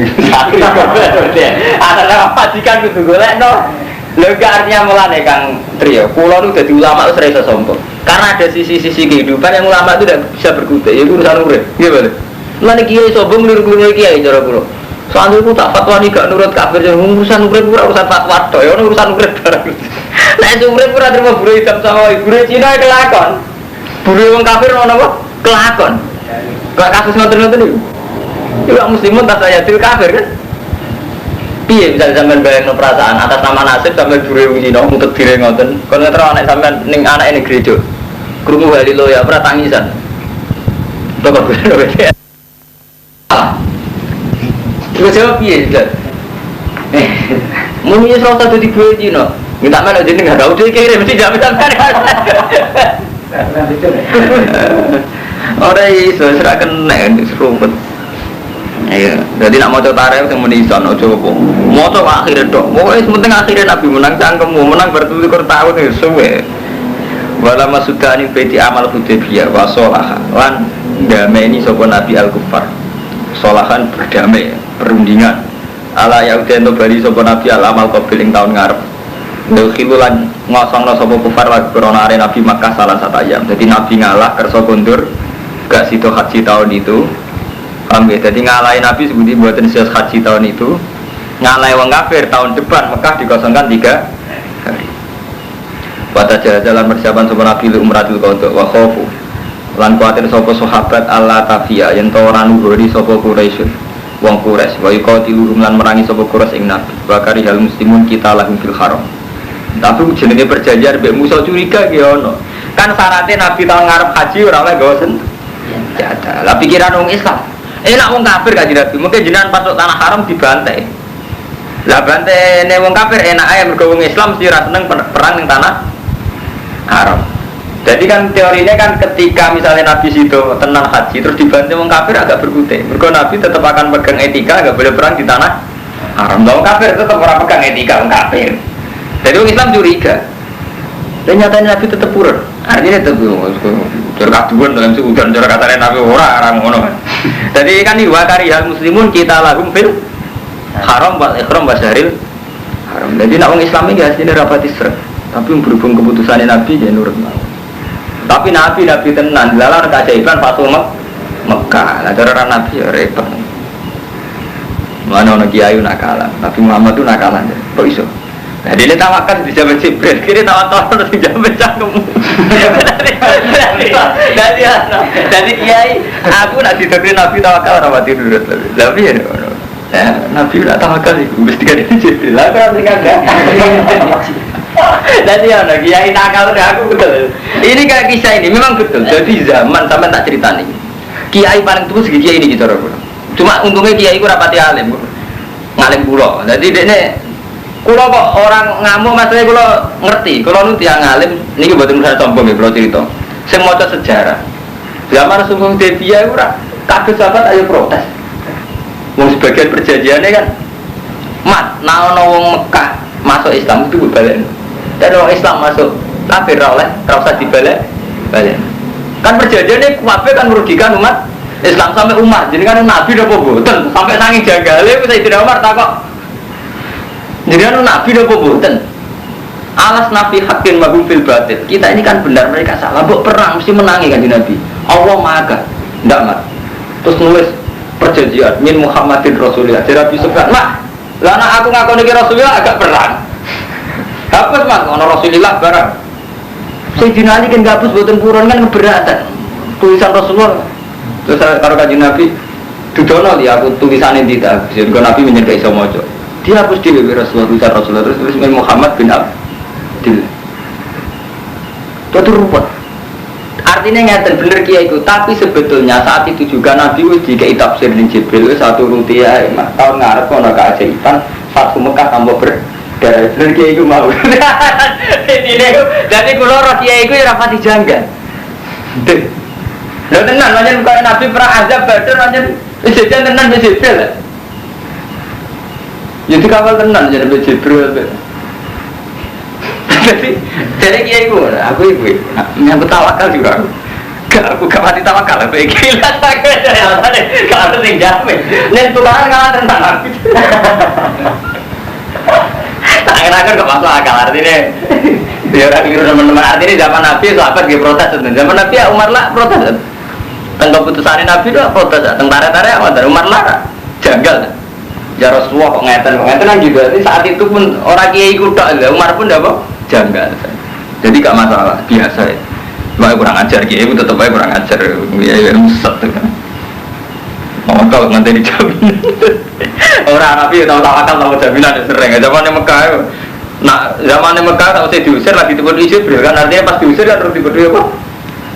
Ada majikan kudu golekno. Lha artinya mulane Kang Trio, kulo nu dadi ulama wis ora iso sombong. Karena ada sisi-sisi kehidupan yang ulama itu tidak bisa berkutik, itu urusan urip. Nggih, Pak. Mulane kiai sombong niru-niru kiai cara kulo. Soale ku tak fatwa nih gak nurut kafir yang urusan urip ora urusan fatwa tok, ya urusan urip barang. Nek urip ora terima buru hitam sama buru Cina kelakon. Buru wong kafir ono apa? Kelakon. Kok kasus ngoten-ngoten niku. Iku muslimun tak saya til kafir kan. Piye misalnya sampean bayangno perasaan atas nama nasib sampean dure wong Cina mutet dire ngoten. Kon ngetro anak sampean ning anake ning gereja. Krungu haleluya ora tangisan. Kok bener ya. Iku jawab piye, Ustaz? Muni wis ora dadi gue Cina. Minta mana jeneng enggak udah kirim mesti jam sampean. Ora iso ora kena serumpet. Iya, jadi nak mau coba tarik yang menisan, coba po. Mau coba akhirnya dok, pokoknya sementing akhirnya Nabi menang cangkemmu, menang bertutur tahun ini suwe. Walau masukkan ini beti amal Hudaybiyah, wasolah, lan damai ini sopo Nabi Al-Kufar, solahan berdamai, perundingan. Ala Yahudian to bali sopo Nabi Al-Amal Qabil ing tahun ngarep. Khilulan ngosong sopo kufar lagi koronare Nabi Makkah salah satu ayam. Jadi Nabi ngalah kerso kondur, gak situ haji tahun itu. Paham ya? Jadi ngalahin Nabi sebutin buatan sias haji tahun itu, ngalahin wong kafir tahun depan Mekah dikosongkan 3 hari. Pada jalan persiapan sopan Nabi umratul qadha wa khofu lan kuatir sopo sahabat Allah tafiyah yang tawaran nuhuri sopo Quraisy wong Quraisy wa yuqatiluhum lan merangi sopo Quraisy ing Nabi wa karihal muslimun kita lahum fil haram. Tapi jenenge perjanjian mbek Musa curiga ki ono. Kan syaratnya Nabi tahun ngarep haji ora oleh gawa senjata. Lah pikiran wong Islam enak wong kafir kan Nabi, mungkin jenengan masuk tanah haram dibantai. Lah bantai ne wong kafir enak ae mergo wong Islam mesti ra seneng perang ning tanah haram. Jadi kan teorinya kan ketika misalnya Nabi situ tenan haji terus dibantai wong kafir agak berkutik. Mergo Nabi tetap akan pegang etika enggak boleh perang di tanah haram. Wong kafir tetap ora pegang etika wong kafir. Jadi wong Islam curiga. Dan nyatanya Nabi tetap purun. Artinya tetap cara kaduan dalam seudan cara katanya Nabi orang ngono. Jadi kan wa karihal muslimun kita lahum fil haram wal ihram washaril haram. Jadi nak wong Islam iki asline rapati srek. Tapi berhubung keputusan Nabi ya nurut mawon. Tapi Nabi tenan lalar keajaiban Fatul Mekah. Lah cara Nabi ya repot. Mana ono kiai nakalan. Nabi Muhammad itu nakalan. Kok iso? Nah, dia tawakan di zaman Jibril, kiri tawakan di zaman cangkem. Jadi kiai, aku nak didokterin Nabi tawakal orang mati nurut. Tapi ya, Nabi nak tawakal itu mesti kan itu Jibril. Lah kan enggak. Jadi ya, kiai nakal aku betul. Ini kayak kisah ini memang betul. Jadi zaman sampai tak cerita nih. Kiai paling tua segi kiai ini gitu loh. Cuma untungnya kiai ku rapati alim, ngalim pulau. Jadi dia kalau kok orang ngamuk masalahnya kalau ngerti, kalau nu tiang ngalim, ini kebetulan saya sombong ya kalau cerita. Saya mau sejarah. Zaman Rasulullah Hudaybiyah itu kabeh sahabat ayo protes. Wong sebagian perjanjiannya kan, mat, naon wong Mekah masuk Islam itu balik. Dan orang Islam masuk kafir oleh, rasa dibalik, balik. Kan perjanjiannya kabeh kan merugikan umat Islam sampai umat. Jadi kan Nabi udah boboten sampai nangis jagale, saya tidak Umar takok. Jadi kan Nabi udah boboten. Alas Nabi hakin magum fil batil. Kita ini kan benar, mereka salah. Buk perang mesti menangi kan di Nabi. Allah maha ndak mat. Terus nulis perjanjian min Muhammadin Rasulullah. Jadi Nabi Sufyan, mak, lah anak aku ngaku niki Rasulullah agak perang. Hapus mak, ono Rasulullah barang. Sayyidina Ali kan gabus boten purun kan keberatan. Tulisan Rasulullah. Terus karo kanjeng Nabi, dudono di aku tulisannya tidak. Jadi Nabi menyertai iso maca. Dia hapus di Rasulullah terus tulis Muhammad bin Abdul. Itu ruwet. Artinya ngeten bener kiai itu, tapi sebetulnya saat itu juga Nabi wis dikai tafsir ning Jibril satu rutia tahun ngarep ana keajaiban Fathu Mekah tambah berdarah. Bener kiai itu mau. Jadi kula roh kiai itu ora pati janggal. Lha tenan pancen kaya Nabi perang azab Badar pancen wis jajan tenan wis Jibril. Jadi kawal tenan jadi Jibril. Jadi kiai gue, aku ibu, nyambut tawakal juga. Aku gak mati tawakal, aku gila sakit. Kalau sing jamin, nen tukaran kalah tentang aku. Akhir-akhir gak masuk akal artinya. Dia orang kira teman-teman artinya zaman Nabi sahabat dia protes, zaman Nabi ya Umar lah protes. Tentang keputusan Nabi itu protes, tentang tarik-tarik apa? Umar lah janggal. Ya Rasulullah kok ngeten kan juga. Jadi saat itu pun orang kiai kuda, Umar pun tidak apa janggal. Jadi gak masalah, biasa ya. Cuma kurang ajar kiai itu tetap aja kurang ajar. Ya muset tuh kan. Mau Mekah nganti dijamin. Orang Nabi tahu tawakal tahu jaminan sering. Zaman Mekah, nak zaman Mekah tahu saya diusir lagi tiba Jibril kan artinya pas diusir kan terus tiba apa?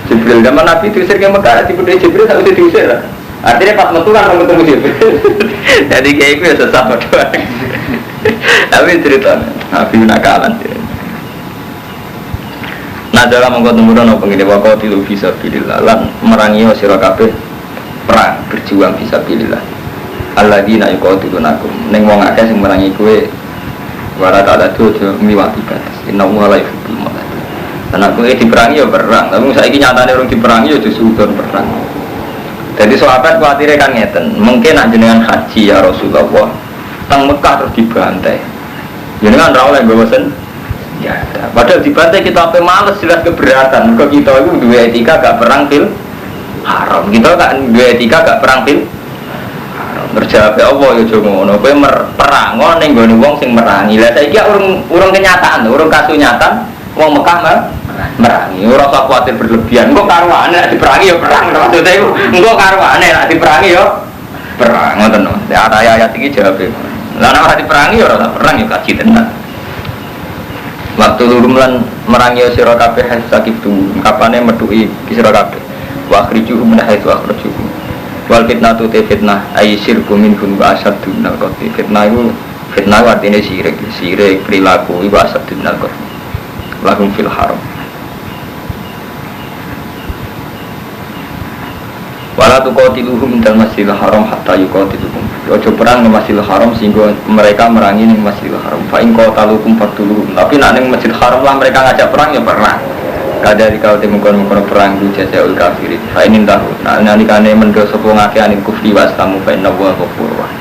Jibril. Zaman Nabi diusir ke Mekah tiba Jibril tahu saya diusir lah. Artinya pas metu kan ketemu Jibril. Jadi kayak itu ya sesat doang. Tapi cerita Nabi nakalan. Nah dalam mengkontumuran apa ini waqatilu fisabilillah lan merangi sira kabeh perang berjuang fisabilillah. Alladzina yuqatilunakum ning wong akeh sing merangi kowe wala ta'ala aja miwati batas. Innallaha la yuhibbul mu'tadin. Lan aku diperangi ya perang, tapi saiki nyatane urung diperangi ya justru perang. Jadi sahabat khawatir kan ngeten, mungkin nak jenengan haji ya Rasulullah teng Mekah terus dibantai. Jenengan ra oleh bosen ya, padahal dibantai kita apa males jelas keberatan. Kok kita itu dua etika gak perang fil haram. Kita gak dua etika gak perang fil haram. Terjawab Allah ya jomo ngono. Kowe perang ning nggone wong sing merangi. Lah saiki urung kenyataan, urung kasunyatan wong Mekah merangi. Ora usah kuwatir berlebihan. Engko karuane nek diperangi ya perang. Maksudnya iku engko karuane nek diperangi ya perang. Ngoten lho. Ayat iki jawab. Lah nek ora diperangi ya ora perang ya kaji tenan. Waktu lurum lan merangi sira kabeh sakibtu kapane metuki sira kabeh wa akhrijuhu min haitsu akhrajuhu wal fitnatu te fitnah ay syirku minkum wa asaddu minal qatl. Fitnah itu fitnah artinya sirik perilaku wa asaddu minal qatl lahum fil haram wala tuqatiluhum dal masjidil haram hatta yuqatiluhum. Ojo perang di Masjidil Haram sehingga mereka merangi di Masjidil Haram. Fa in qatalukum faqtuluhum. Tapi nek ning Masjidil Haram lah mereka ngajak perang ya perang. Kadari kau temungkon perang di jazaul kafirin. Fa in tahu. Nah nalikane mendo sapa ngake aning kufri wastamu fa inna wa ghafurur rahim.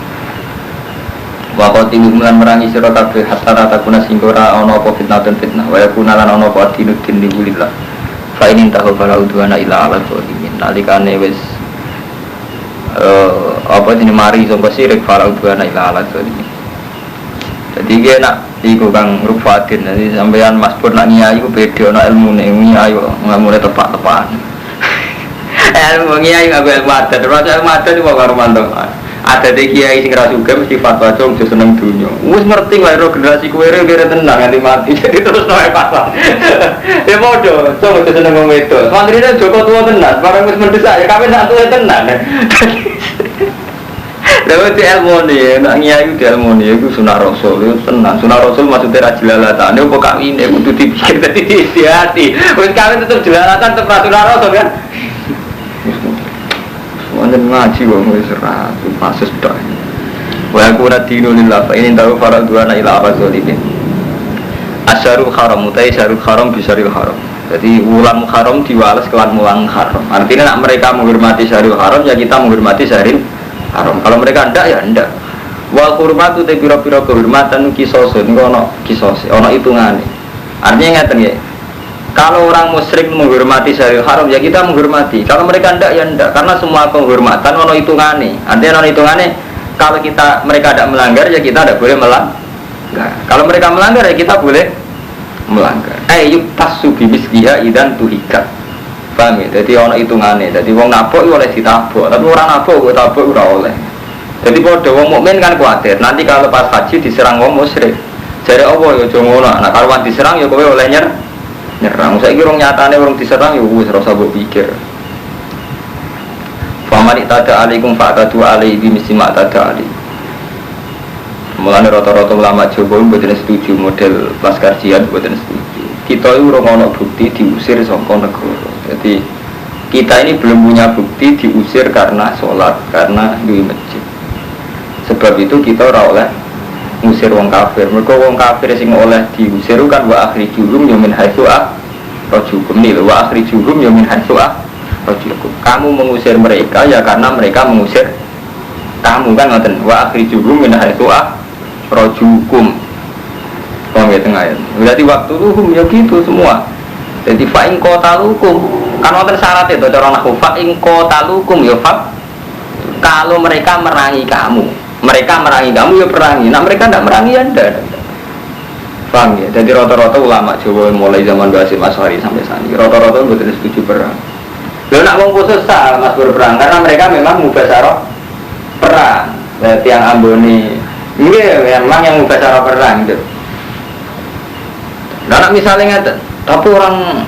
Wa qatiluhum lan merangi sira kabeh hatta takuna sehingga ora ana apa fitnah wa yakuna lan ana apa dinutin lillah. Fa in tahu fala udwana ila ala zalimin. Nalikane wis apa jenis mari sampai sirik falau dua naik lalat tadi. Jadi dia nak iku kang rufatin. Jadi sampean mas pun nak nyai iku beda nak ilmu nyai nggak mulai tepat. Ilmu nyai nggak ilmu adat. Terus ilmu adat itu baru mantap. Ada deh kiai sing ra juga mesti fatwa cung seneng dunia. Wis ngerti wae ro generasi kowe kira tenang nganti mati. Jadi terus naik pasang. Ya bodoh, cung seneng wong wedok. Santrine Joko tua tenan, barang wis mendesak ya kawin sak tuwa tenan. Lalu di ilmu ni, nak nyai di ilmu ni, itu sunah rasul, itu senang. Sunah rasul maksudnya jelalatan. Ini kok kawin, itu dipikir tadi di hati. Wis kawin tetap jelalatan, tetap sunah rasul kan? Semuanya ngaji wong wis ora pasus tok. Wa aku radinu lillah fa ini tahu para dua anak ila abadzalimin. Asyarul haram utai syarul haram bisaril haram. Jadi wulan haram diwales kelan mulang haram. Artinya nak mereka menghormati syarul haram ya kita menghormati syaril haram. Kalau mereka ndak ya ndak. Wal hurmatu te pira-pira kehormatan kisosun ono kisos ono hitungane. Artinya ngeten nggih. Kalau orang musyrik menghormati syaril haram ya kita menghormati. Kalau mereka ndak ya ndak karena semua penghormatan ono hitungane. Artinya ono hitungane kalau mereka tidak melanggar ya kita tidak boleh melanggar. Kalau mereka melanggar ya kita boleh melanggar. Yuk tasu bimisliha idan tuhikat. Paham ya? Jadi ono hitungane. Jadi wong nabok itu oleh ditabok, tapi orang nabok kok tabok ora oleh. Jadi pada wong mukmin kan kuatir. Nanti kalau pas haji diserang wong musyrik. Jare apa ya aja ngono. Nah karuan diserang ya kowe oleh nyerang. Saiki urung nyatane urung diserang ya wis ora usah mbok pikir. Faman tada alaikum fa'tadu alaihi bimisli ma tada alaihi. Mulane rata-rata ulama Jawa mboten setuju model laskar jihad mboten setuju. Kita itu urung ana bukti diusir saka negara. Jadi kita ini belum punya bukti diusir karena sholat, karena di masjid. Sebab itu kita ora oleh ngusir wong kafir. Mergo wong kafir sing oleh diusir kan wa akhrijuhum min haitsu akhrajukum nil wa akhrijuhum min haitsu akhrajukum. Kamu mengusir mereka ya karena mereka mengusir kamu kan ngoten wa akhrijuhum min haitsu akhrajukum. Paham ya tengah ya. Berarti waktu itu ya gitu semua. Jadi fa'in qatalukum kan wonten syarat itu cara nahwu fa'in qatalukum ya fa kalau mereka merangi kamu ya perangi. Nah mereka tidak merangi Anda. Paham ya? Jadi rata-rata ulama Jawa mulai zaman Basim Asy'ari sampai saat ini rata-rata betul setuju perang. Lalu nak wong khusus Mas berperang karena mereka memang mubasyarah perang. Tiang Amboni, ini memang yang ubah cara perang gitu. Nah, misalnya tapi orang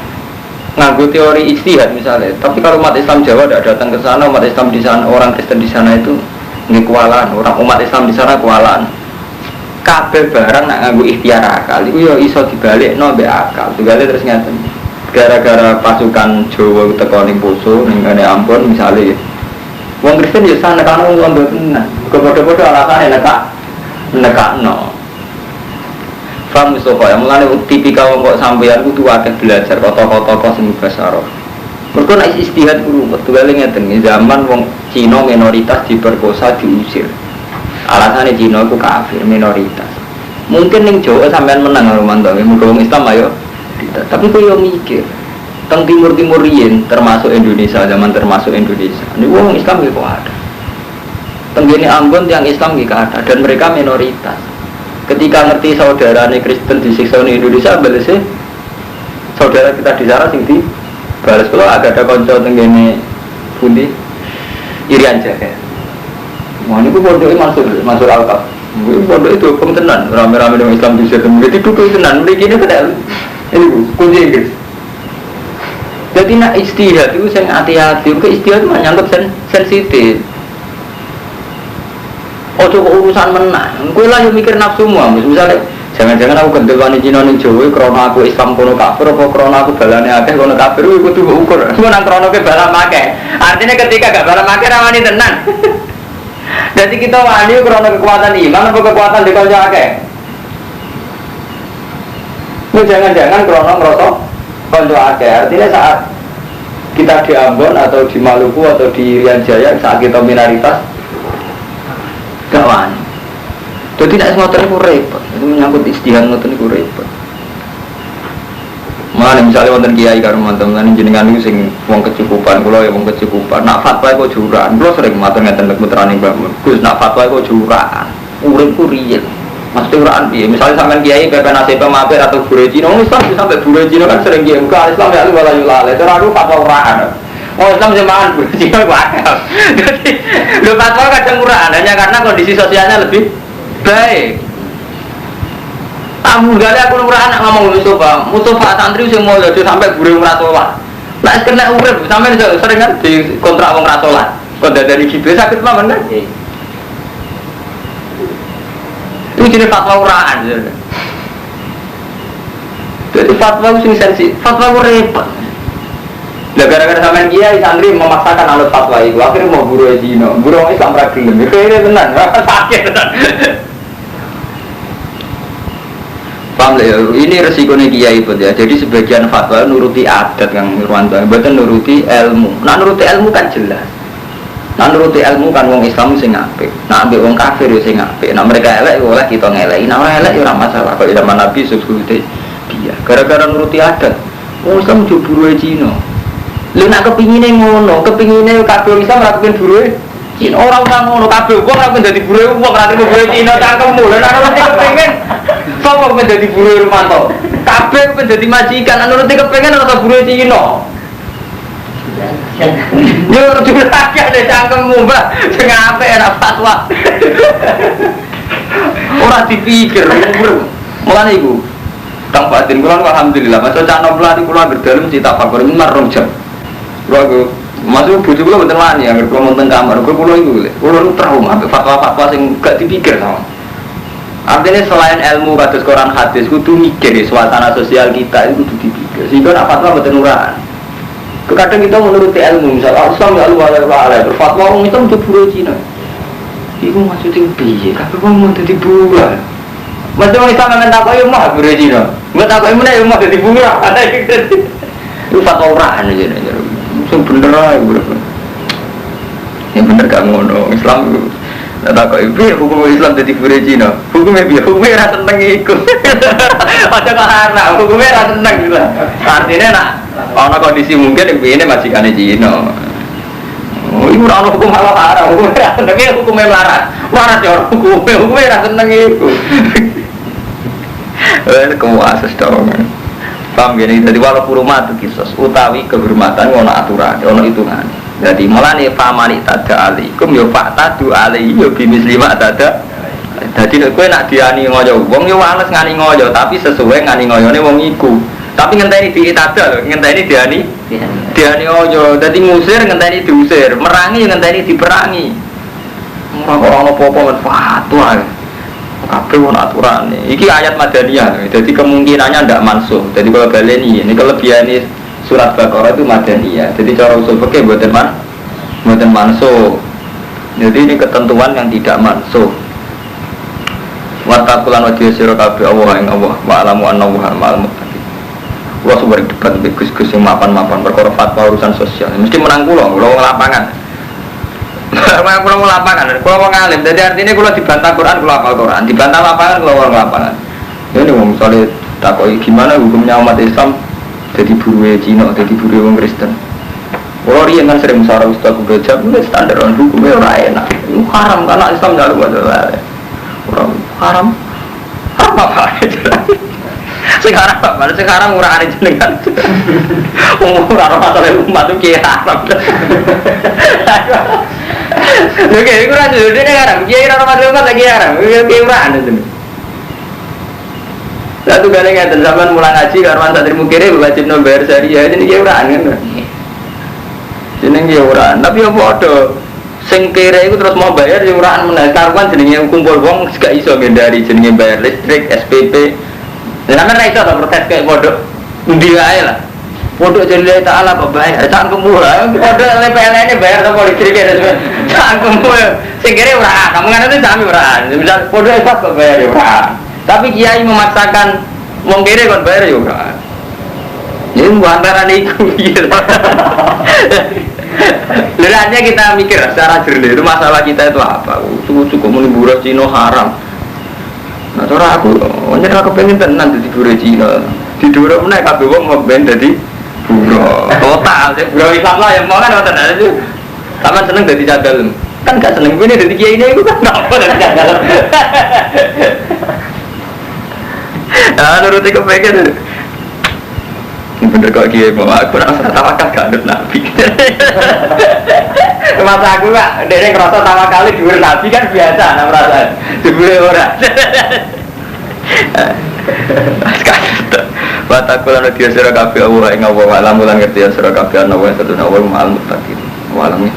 nganggo teori ijtihad misalnya, tapi kalau umat Islam Jawa tidak datang ke sana, umat Islam di sana, orang Kristen di sana itu nggih kualan, orang umat Islam di sana kualan. Kabeh barang nak nganggo ikhtiar akal, itu ya iso dibalikno mbek akal. Digale terus ngaten. Gara-gara pasukan Jawa teko ning Poso, ning kene Ambon misalnya. Wong Kristen ya sana kan wong londo tenan. Kebodo-bodo alasane nekakno. Faham Mustafa, yang mulane tipikal wong kok sampeyan kudu akeh belajar kota-kota sing basaro. Mergo nek istihad kudu tugale ngeten, zaman wong Cina minoritas diperkosa diusir. Alasane Cina ku kafir minoritas. Mungkin ning Jawa sampean menang karo mantu, mergo wong Islam ayo. Tapi kok yo mikir teng timur-timur riyen termasuk Indonesia zaman termasuk Indonesia. Ini wong Islam kok ada. Tenggene Ambon yang Islam nggih ada dan mereka minoritas. Ketika ngerti saudarane Kristen disiksa di Indonesia, balesnya saudara kita di sana sing di balas kalau agak ada konco tenggene pundi Irian Jaya. Wah niku pondoke masuk Al-Kaf. Niku pondok itu hukum tenan, rame-rame dengan Islam di sana. Jadi duduk tenan, mriki ini kan ini kunci Inggris. Jadi nak istihad itu saya hati-hati, ke istihad itu menyangkut sensitif. Oh coba urusan menang, gue lah yang mikir nafsu semua. Misalnya, jangan-jangan aku gendel wani Cina ning Jawa, karena aku Islam kono kafir, apa karena aku balane akeh kono kafir, gue tuh ukur. Gue nang karena ke balam akeh. Artinya ketika gak balam akeh ramani tenan. Jadi kita wani karena kekuatan iman, apa kekuatan di kanca akeh. Gue jangan-jangan karena ngerosok konco akeh, artinya saat kita di Ambon atau di Maluku atau di Irian Jaya saat kita minoritas gak wani. Jadi tidak semua itu repot, itu menyangkut istihad ngoten itu repot. Mana misalnya wonten kiai karo teman-teman jenengan niku sing wong kecukupan, kula ya wong kecukupan. Nak fatwa kok jurakan, kula sering matur ngeten nek putrane Mbah Mun. Gus nak fatwa kok jurakan. Uripku riyen. Mesti uraan piye? Misalnya sampean kiai pepe nasib mampir atau bure Cina, wong Islam sampai bure Cina kan sering kiai muka Islam ya wala yulale. Terus fatwa uraan. Oh Islam zaman bure Cina bakal. Jadi lho fatwa kadang uraan hanya karena kondisi sosialnya lebih baik. Tamu gale aku uraan nak ngomong Mustafa santri sing mulya sampai bure ora salat. Nek kena urip sampean sering kan di kontrak wong ra salat. Kok dadani gitu sakit mawon kan? Itu jenis fatwa uraan. Jadi fatwa itu sensitif, fatwa itu repot. Nah gara-gara sampean kiai santri memaksakan anut fatwa itu, akhirnya mau buru Cina, buru Islam ragilem. Kayaknya tenan, sakit tenan. Paham ya? Ini resikonya kiai pun ya. Jadi sebagian fatwa nuruti adat yang Nurwanto, bukan nuruti ilmu. Nah nuruti ilmu kan jelas. Nah nuruti ilmu kan wong Islam sing apik. Nah ambek wong kafir yo sing apik. Nah mereka elek oleh kita ngeleki. Nah ora elek yo ora masalah. Kok zaman Nabi subsudi dia. Gara-gara nuruti adat. Wong Islam jo buruhe Cina. Lha nek kepingine ngono, kepingine kabeh Islam ora kepengin buruhe Cina. Ora usah ngono kabeh wong ora dadi buruhe wong ora kepengin buruhe Cina cangkemmu. Lha nek ora kepengin sapa kepengin dadi buruhe Rumanto? Kabeh kepengin dadi majikan. Nek nuruti kepengin ora buruhe Cina. Yo juga ada cangkemmu mbak, sing apik enak fatwa. Ora dipikir, mulane iku. Kang Fatin kula alhamdulillah, masa cak nom lari kula berdalem cita fakir marung jam. Kula masuk bojo kula mboten wani, anggere kula wonten kamar, kula iku kula trauma fatwa-fatwa sing gak dipikir sama. Artinya selain ilmu kados Quran hadis kudu mikir suasana sosial kita itu kudu dipikir. Sehingga nak fatwa mboten uraan. Kadang kita menuruti ilmu, misalnya Islam ya Allah berfatwa orang itu untuk buru Cina. Iku maksudnya piye? Tapi orang mau jadi buruh. Macam orang Islam yang tak kau mau buru Cina, nggak tak kau mana yang mau jadi buruh. Ada gitu. Itu fatwa orang aja nih. Yang bener lah, yang bener gak ngono. Islam itu, tak kau ibu hukum Islam jadi buruh Cina. Hukumnya biar hukumnya rasa tentang ikut. Ada karena hukumnya rasa tentang gitu. Artinya nak. Karena kondisi mungkin ini majikannya Cina. Oh, ini orang hukum halal haram, hukumnya melarat, melarat ya hukumnya rasa seneng itu. Kemuases dong. Paham gini, jadi walaupun rumah itu kisos, utawi kehormatan, ada aturan, ada hitungan. Jadi mulane famani tada alaikum yo fa'tadu alaihi yo bimisli ma tada. Jadi kowe nak diani ngoyo wong yo wales ngani ngoyo tapi sesuai ngani ngoyone wong iku. Tapi ngenteni diitada lho, ngenteni diani. Diani ngoyo, dadi ngusir ngenteni diusir, merangi ngenteni diperangi. Ora apa-apa men fatwa. Kabeh ono aturane. Iki ayat Madaniyah. Jadi kemungkinannya ndak mansuh. Jadi kalau baleni ini kelebihane surat Baqarah itu Madaniyah. Jadi cara usul fikih mboten mansuh. Jadi ini ketentuan yang tidak mansuh. Watakulan wajib sira kabeh Allah ing Allah wa alamu annahu ma'al muttaqin. Kula sumber debat Gus-gus sing mapan-mapan perkara fatwa urusan sosial. Mesti menang kula lapangan. Kula lapangan, kula wong alim. Dadi artine kula dibantah Quran, kula hafal Quran. Dibantah lapangan, kula wong lapangan. Ini wong misale takoki gimana hukumnya umat Islam jadi buruhe Cina, jadi buruhe wong Kristen. Kula riyen kan sering musyawarah ustaz belajar, standar hukumnya ora enak. Itu haram karena Islam njaluk wae. Orang haram apa sekarang murah ada jenengan umur masalah umat itu kiai haram oke itu rasa dia haram kiai masalah umat lagi haram kiai murah ada jenis satu kali ngeten zaman mulai ngaji karwan santri mukire wajib nomor syariah jadi kiai murah kan jeneng kiai murah tapi apa ada sing kere itu terus mau bayar yang urahan meneh karuan jenenge kumpul wong gak iso ngendari jenenge bayar listrik SPP. Lah sampeyan ra iso protes kayak pondok endi wae lah. Pondok jenenge taala kok bayar cangkemmu lah. Pondok LPLN bayar sama listrik cangkemmu. Sing kere urahan, kamu kan itu sami urahan. Misal pondok esok kok bayar ya urahan. Tapi kiai memaksakan wong kere kon bayar ya urahan. Ini antara niku piye. Lelahnya kita mikir secara jernih itu masalah kita itu apa? Cukup muni buruh Cina haram. Nah cara aku, hanya aku pengen tenan jadi buruh Cina. Di dua mana kabeh wong mau ben jadi buruh total. Buruh Islam lah yang mau kan ngoten aja. Sama seneng jadi cadal. Kan gak seneng ini jadi kiai ini kan apa jadi cadal. Nah nuruti kepengen. Bener kok kiai mau aku rasa tawakal gak ada nabi. Masa aku pak, dia ngerasa tawakal di luar nabi kan biasa, nak merasa di luar orang. Watakulan dia surah kafe Allah, ingat Allah alam ulang ngerti ya surah kafe Allah yang satu nawal mu'al muttaqin. Walamnya.